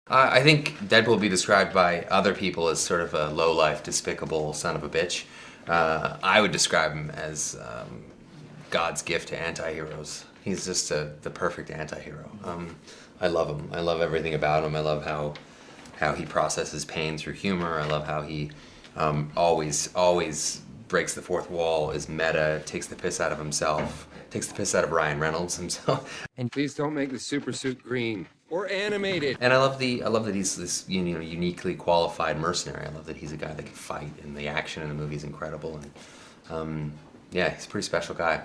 I think Deadpool will be described by other people as sort of a low-life, despicable son of a bitch. I would describe him as God's gift to anti-heroes. He's just the perfect anti-hero. I love him. I love everything about him. I love how he processes pain through humor. I love how he always breaks the fourth wall, is meta, takes the piss out of himself, takes the piss out of Ryan Reynolds himself. And please don't make the super suit green or animated. And I love that he's this uniquely qualified mercenary. I love that he's a guy that can fight, and the action in the movie is incredible. And yeah, he's a pretty special guy.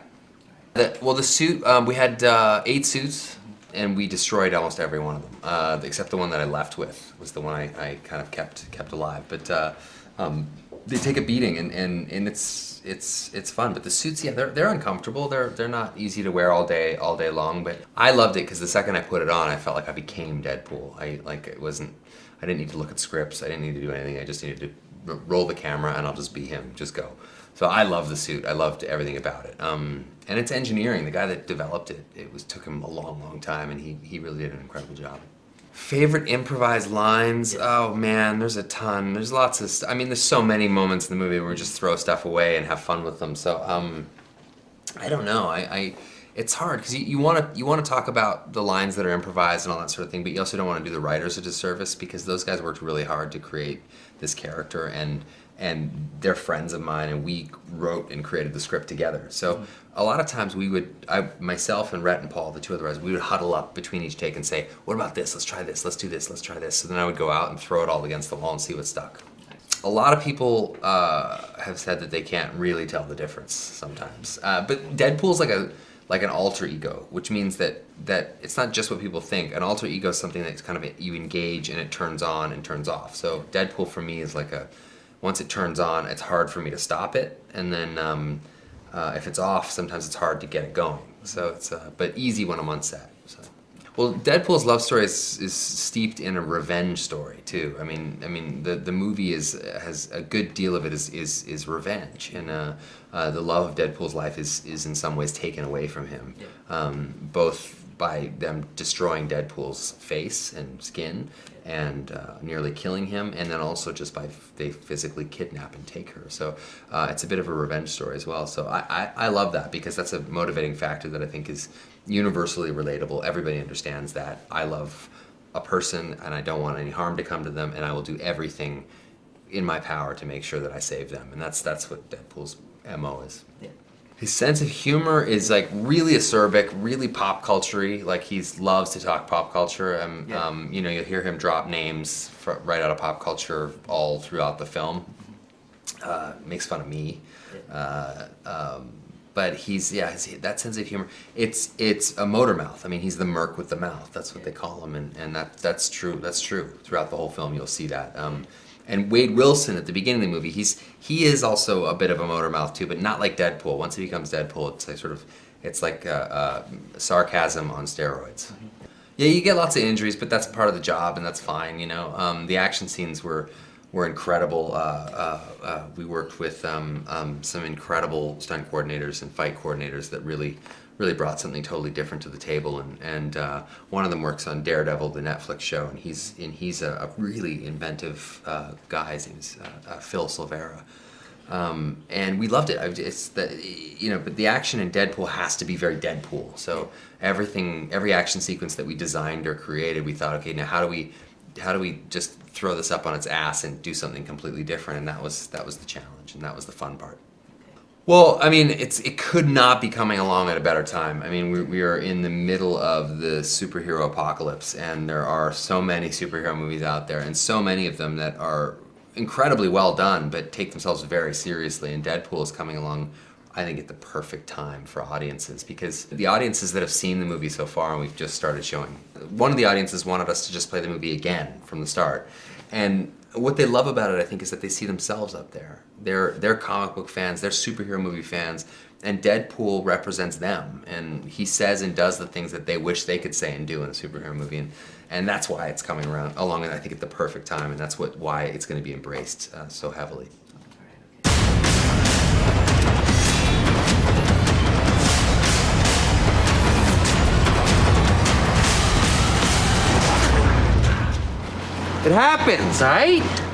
The suit, we had 8 suits, and we destroyed almost every one of them, except the one that I left with was the one I kind of kept alive. But they take a beating, and it's fun. But the suits, yeah, they're uncomfortable. They're not easy to wear all day long. But I loved it because the second I put it on, I felt like I became Deadpool. I didn't need to look at scripts. I didn't need to do anything. I just needed to roll the camera, and I'll just be him. Just go. So I love the suit. I loved everything about it. And it's engineering. The guy that developed it, took him a long time, and he really did an incredible job. Favorite improvised lines? Oh man, there's a ton. There's lots of there's so many moments in the movie where we just throw stuff away and have fun with them. So I don't know. It's hard because you want to talk about the lines that are improvised and all that sort of thing, but you also don't want to do the writers a disservice because those guys worked really hard to create this character, and they're friends of mine, and we wrote and created the script together. So a lot of times myself and Rhett and Paul, the two other guys, we would huddle up between each take and say, what about this? Let's try this. Let's do this. Let's try this. So then I would go out and throw it all against the wall and see what stuck. A lot of people have said that they can't really tell the difference sometimes. But Deadpool's like an alter ego, which means that it's not just what people think. An alter ego is something that's kind of you engage and it turns on and turns off. So Deadpool for me is like once it turns on, it's hard for me to stop it, and then if it's off, sometimes it's hard to get it going. So it's but easy when I'm on set. So. Well, Deadpool's love story is steeped in a revenge story too. I mean the movie has a good deal of it is revenge, and the love of Deadpool's life is in some ways taken away from him, both by them destroying Deadpool's face and skin and nearly killing him, and then also just by they physically kidnap and take her. So it's a bit of a revenge story as well. So I love that because that's a motivating factor that I think is universally relatable. Everybody understands that. I love a person and I don't want any harm to come to them, and I will do everything in my power to make sure that I save them. And that's what Deadpool's MO is. Yeah. His sense of humor is like really acerbic, really pop culture-y. Like he loves to talk pop culture. You'll hear him drop names right out of pop culture all throughout the film. Makes fun of me. But that sense of humor. It's a motor mouth. I mean, he's the merc with the mouth. That's what they call him, and that's true. That's true throughout the whole film. You'll see that. And Wade Wilson at the beginning of the movie, he is also a bit of a motor mouth too, but not like Deadpool. Once he becomes Deadpool, it's like sarcasm on steroids. Mm-hmm. Yeah, you get lots of injuries, but that's part of the job, and that's fine. The action scenes were incredible. We worked with some incredible stunt coordinators and fight coordinators that really brought something totally different to the table. And one of them works on Daredevil, the Netflix show, and he's a really inventive guy. His name's Phil Silvera. And we loved it. But the action in Deadpool has to be very Deadpool. So every action sequence that we designed or created, we thought, okay, now how do we just throw this up on its ass and do something completely different? And that was the challenge, and that was the fun part. Well, I mean, it could not be coming along at a better time. I mean, we are in the middle of the superhero apocalypse, and there are so many superhero movies out there, and so many of them that are incredibly well done, but take themselves very seriously. And Deadpool is coming along, I think, at the perfect time for audiences, because the audiences that have seen the movie so far, and we've just started showing, one of the audiences wanted us to just play the movie again from the start. And what they love about it, I think, is that they see themselves up there. They're comic book fans, they're superhero movie fans, and Deadpool represents them. And he says and does the things that they wish they could say and do in a superhero movie. And that's why it's coming along, and I think at the perfect time, and that's why it's going to be embraced so heavily. It happens, all right?